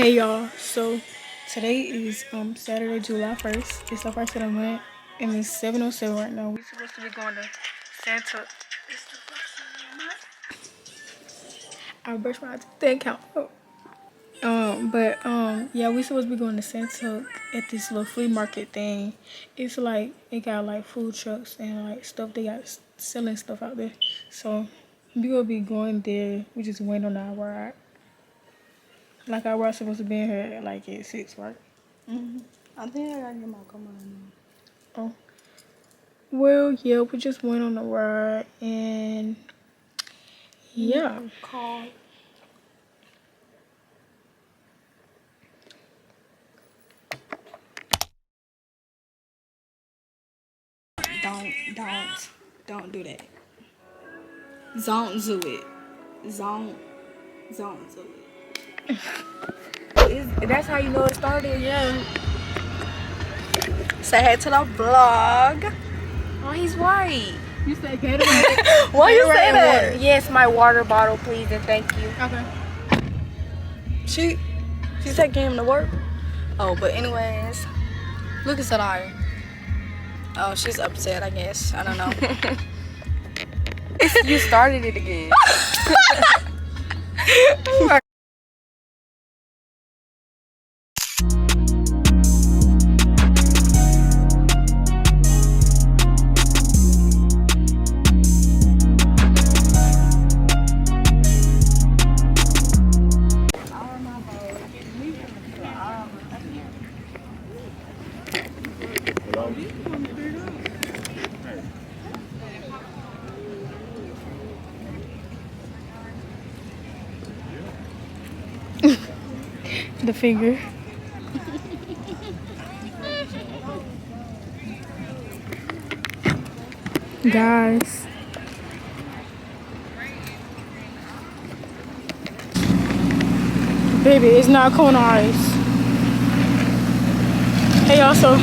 Hey y'all, so today is Saturday, July 1st. It's the first of the month and it's 7:07 right now. We're supposed to be going to Santa. It's the first of the month. I brushed my teeth and count up. Yeah, we supposed to be going to Santa at this little flea market thing. It's like it got like food trucks and like stuff they got selling stuff out there. So we will be going there. We just waiting on our ride. Like our ride's supposed to be in here like at 6, right? I think I gotta get my camera on. Oh. Well, yeah, we just went on the ride and yeah. Call. Don't do that. Don't do it. Don't do it. That's how you know it started? Yeah. Say hey to the vlog. Oh, he's white. You said Gatorade? Why you say that? Water. Yes, my water bottle, please, and thank you. Okay. She's taking him to work. Oh, but anyways, look at Talayjah. Oh, she's upset, I guess. I don't know. You started it again. The finger. Guys. Baby, it's not cone ice. Hey, also,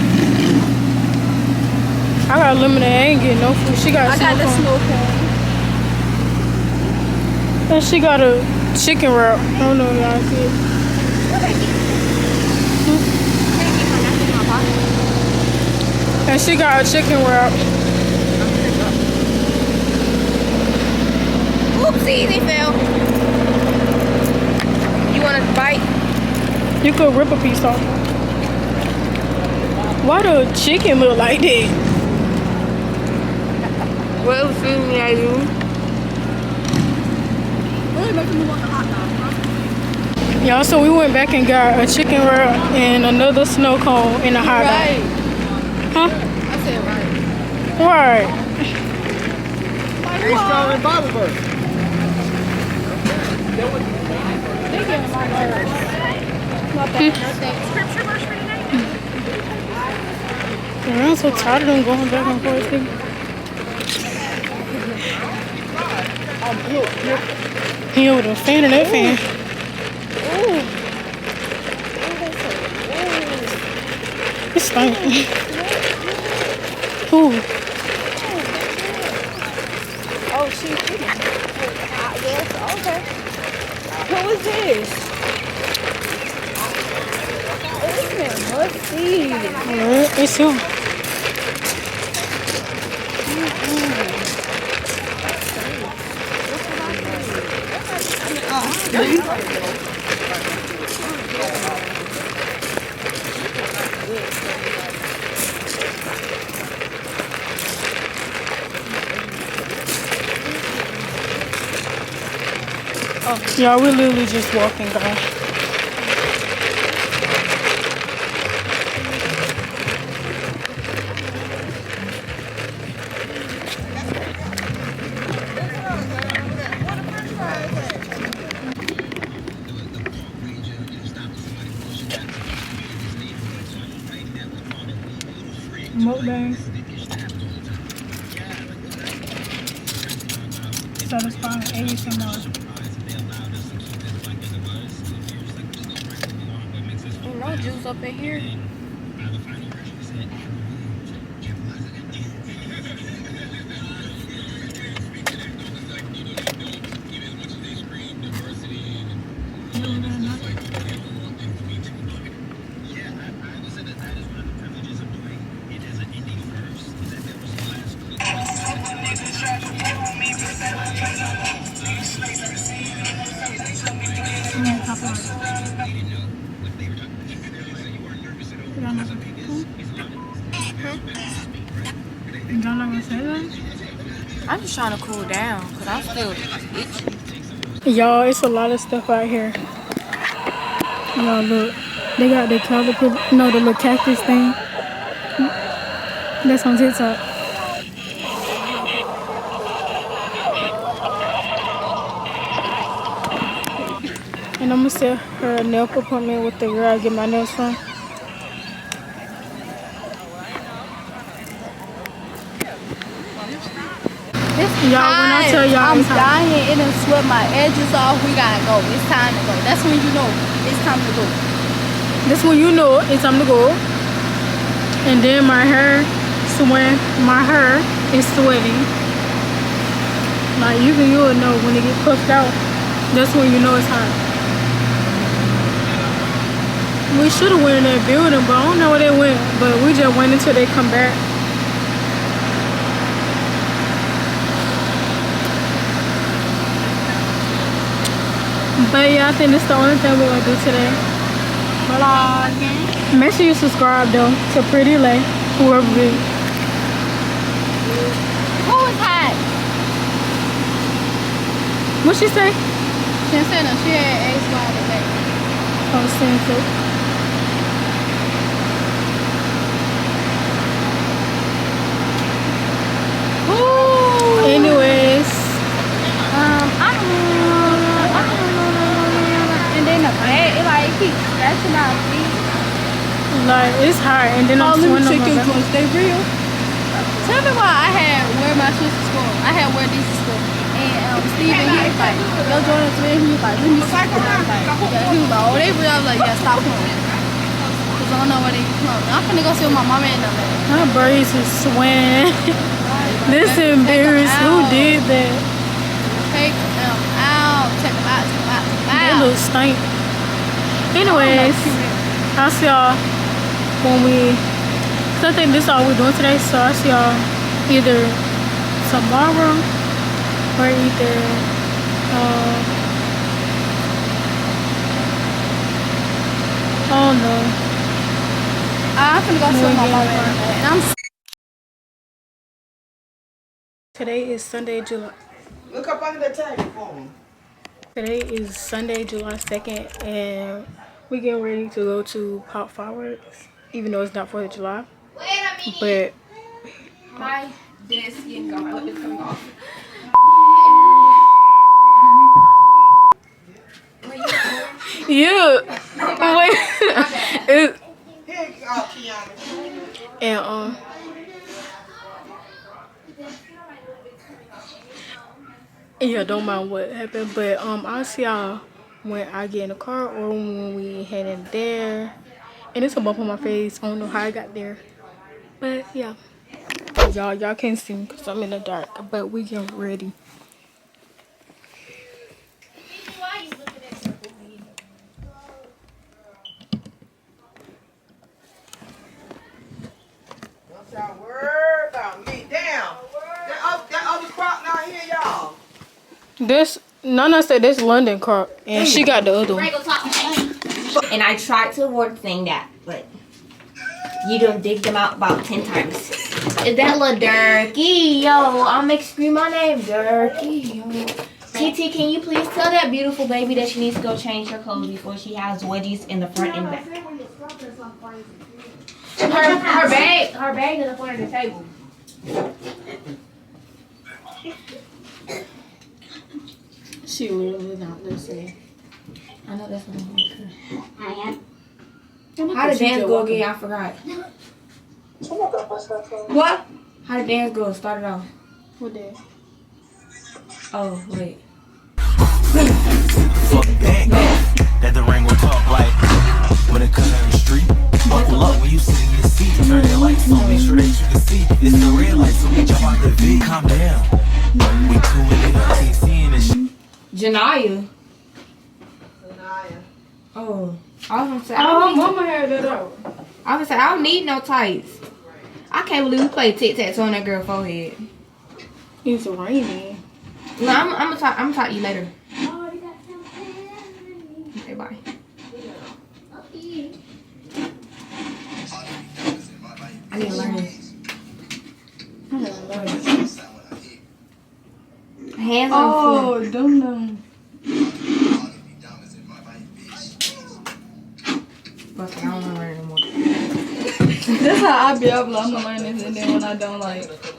I got lemonade. I ain't getting no food. She got I got the snow snow cone. cone. And she got a chicken wrap. I don't know if y'all see it. And she got a chicken wrap. Oopsie, they fell. You want to bite? You could rip a piece off. Why the chicken look like that? Well, excuse me, I do. Y'all, so we went back and got a chicken wrap and another snow cone in a hot dog. Right. Huh? I said right. Right. Hey, strawberry Bible verse. I'm so tired of them going back and forth. He over there fanning that fan. It stinks. Ooh. Oh, she's yes, okay. Who is this? Let's see. Alright, it's you. Yeah, we're literally just walking, guys. Mukbang. Satisfying ASMR. No juice up in here. Y'all not gonna say that? I'm just trying to cool down because I'm still itchy. Y'all, it's a lot of stuff out here. Y'all look. They got the caterpillar, no, the little cactus thing. That's on TikTok. And I'm gonna set her a nail appointment with the girl I get my nails from. Y'all, when I tell y'all, I'm dying. It done sweat my edges off. We gotta go. It's time to go. That's when you know it's time to go. this when you know it's time to go. And then my hair is sweating. Like you'll know when it get puffed out. That's when you know it's hot. We should have went in that building, but I don't know where they went. But we just went until they come back. But yeah, I think this is the only thing we're gonna do today. Vlog. Make sure you subscribe though to Pretty Lay, whoever it is. Who is hot? What she say? She didn't say no. She had X, Y, and Z. Oh, Santa. Anyways, I don't know. And then the bag, it like keeps scratching my feet. like it's hot, and then I'm sweating on my back. Stay real. Tell me why I had wear my shoes to school. I had wear these to school. And Steven, he was like, yo, Jordan Smith, he was like, let me see. And I was like, yeah, he was like, oh, they real. I was like, yeah, stop playing. Because I don't know where they come. I'm finna go see what my mama and them at. My braids is swaying. This embarrassed. Who did that? Take them out. Check them out. Check them out. Check them They out. look stink. Anyways, I'll see y'all when we. Cause I think this is all we're doing today. So I'll see y'all either tomorrow or either I don't know. I'm finna go see what my mama and I'm. Today is Sunday, July. Look up under the table for me. Today is Sunday, July 2nd, and we getting ready to go to Pop Fireworks, even though it's not 4th of July. But My desk getting gone. It's coming off. yeah, wait, Here, Kiana. and yeah, don't mind what happened, but I'll see y'all when I get in the car or when we heading there. And it's a bump on my face. I don't know how I got there, but yeah, y'all can't see me because I'm in the dark. But we getting ready. Don't y'all worry about me. Damn. That other crop not here, y'all. This Nana said this London crop, and she got the other one. And I tried to avoid saying that, but you done dig them out about 10 times. Is that little Durkee? Yo, I'll make scream my name, Durkee. Yo. TT, can you please tell that beautiful baby that she needs to go change her clothes before she has wedgies in the front and back? Her bag is up under the table. She literally not listening. I know that's what I'm like. How did dance go again? I forgot. What? How did dance go? Started off. What day? Oh, wait. Fuck that. That the ring will talk like when it comes down the street. Buckle up when you sit in your seat. Turn your lights on, make sure that you can see. It's the red light, so we jump out the V. Calm down. We coolin' it up, can't see in this shit. Janaya. Anaya. Oh. I was gonna say, Mama had that out. I was gonna say, I don't need no tights. I can't believe we played tic-tac-toe on that girl's forehead. It's raining. No, I'm gonna talk to you later. Okay, bye. didn't learn. Hands on Oh, dum. Fuck it, I don't want to learn anymore. That's how I be up. Like, I'm gonna learn this, and then when I don't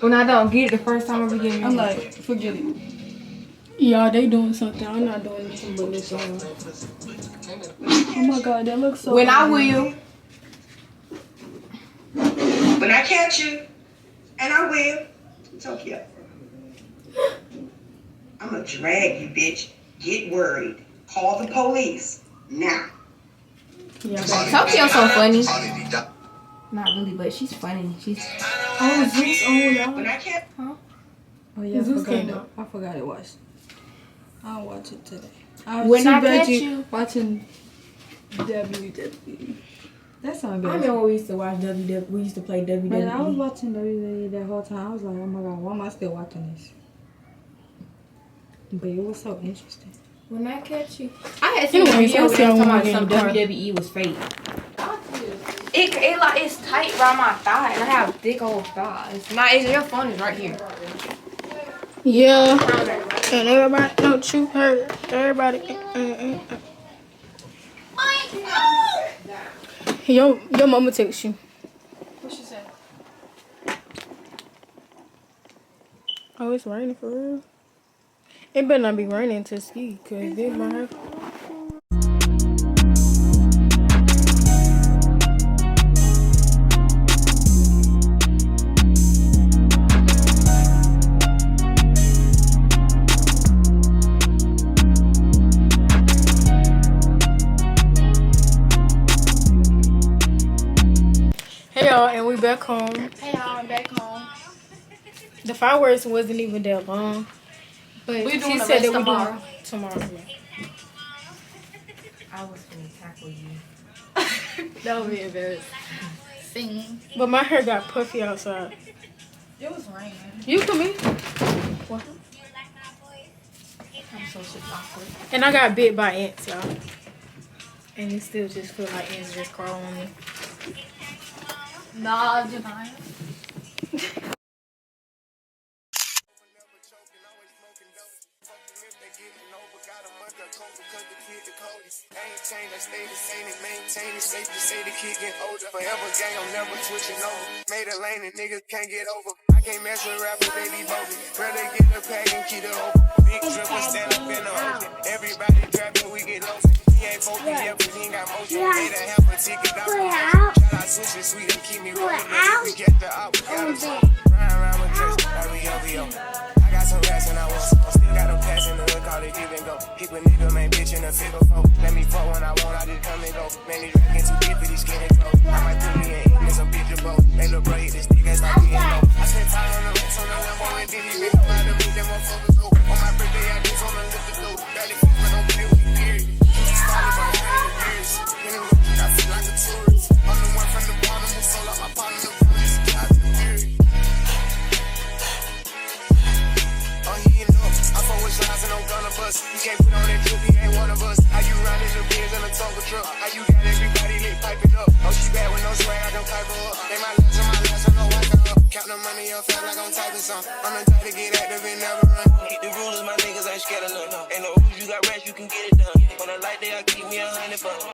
When I don't get it the first time I begin, I'm like, forget it. Yeah, they doing something. I'm not doing nothing but this. Oh my god, that looks so. when I will. When I catch you, and I will, Tokyo, I'm gonna drag you, bitch. Get worried. Call the police now. Tokyo's so funny. Not really, but she's funny. She's. Oh, Zeus on y'all. When I catch, Oh yeah, Zeus came I out. forgot it was. I'll watch it today. When I catch you. Watching WWE. That sounds I good. remember we used to watch WWE. We used to play WWE. Man, I was watching WWE that whole time. I was like, oh my god, why am I still watching this? But it was so interesting. When I catch you, I had seen a Anyways, video I'll where see they y'all was talking when about we some get in the car. WWE was fake. It like it's tight around my thigh, and I have thick old thighs. Your phone is right here. Yeah. And everybody, no, truth hurt. Everybody. Your mama texts you. What she said? Oh, it's raining for real. It better not be raining to ski, cause this might happen. Hey y'all, and we back home. Hey y'all, I'm back home. The fireworks wasn't even that long, but We doing she the said rest that we tomorrow. doing tomorrow. I was gonna tackle you. That would be embarrassing. But my hair got puffy outside. It was raining. You come in. What? I'm so shit awkward. And I got bit by ants, y'all. And it still just feel like ants just crawling on me. Nah, deny it. Ain't changed, I stay the same and maintain it. Safe to say the kid get older. Forever gang, I'm never switching over. Made a lane and niggas can't get over. I can't mess with rappers, they be bogus. Rather get the pack and keep it open. Big dripper stand up in the ocean. Everybody trapping, we get low. He ain't focused yet, but he ain't got motion. Made a half a ticket out. Shout out switching sweet and keep me rolling. We get the out, we got a song. Ride around with dress, like we OVO. I got some rats and I want some. Still got them pass in the hood, call it give and go. Keep a nigga, man, bitch in a figure four. Let me fuck when I want, I just come and go. Man, these rats too deep for these skinny clothes. I might put me in English, a bitch of both. They look bro, hit this dick, that's like being low. I spent time on the rats on the Lambo and did he make a lot of me, them motherfuckers go. On my birthday, I just on the lift the dough. Barely fuck when I'm play with me, period. Started by 100 years. In the road, I feel like a tourist. I'm the one from the bottom who sold out my partner, the police. I feel period. I fuck with shots and I'm gonna bust. You can't put on that drip, he ain't one of us. How you riding the beers in a Tonka truck? How you got everybody lit piping up? Oh, she bad with no swag, I don't pipe her up. They my last, I know I got up. Count the money up, feel like I'm typing some. I'm the type to get active and never run. Hit the rulers, my niggas ain't scared of none. Ain't no rules, you got rats, you can get it done. On a light day, I keep me 100 bucks.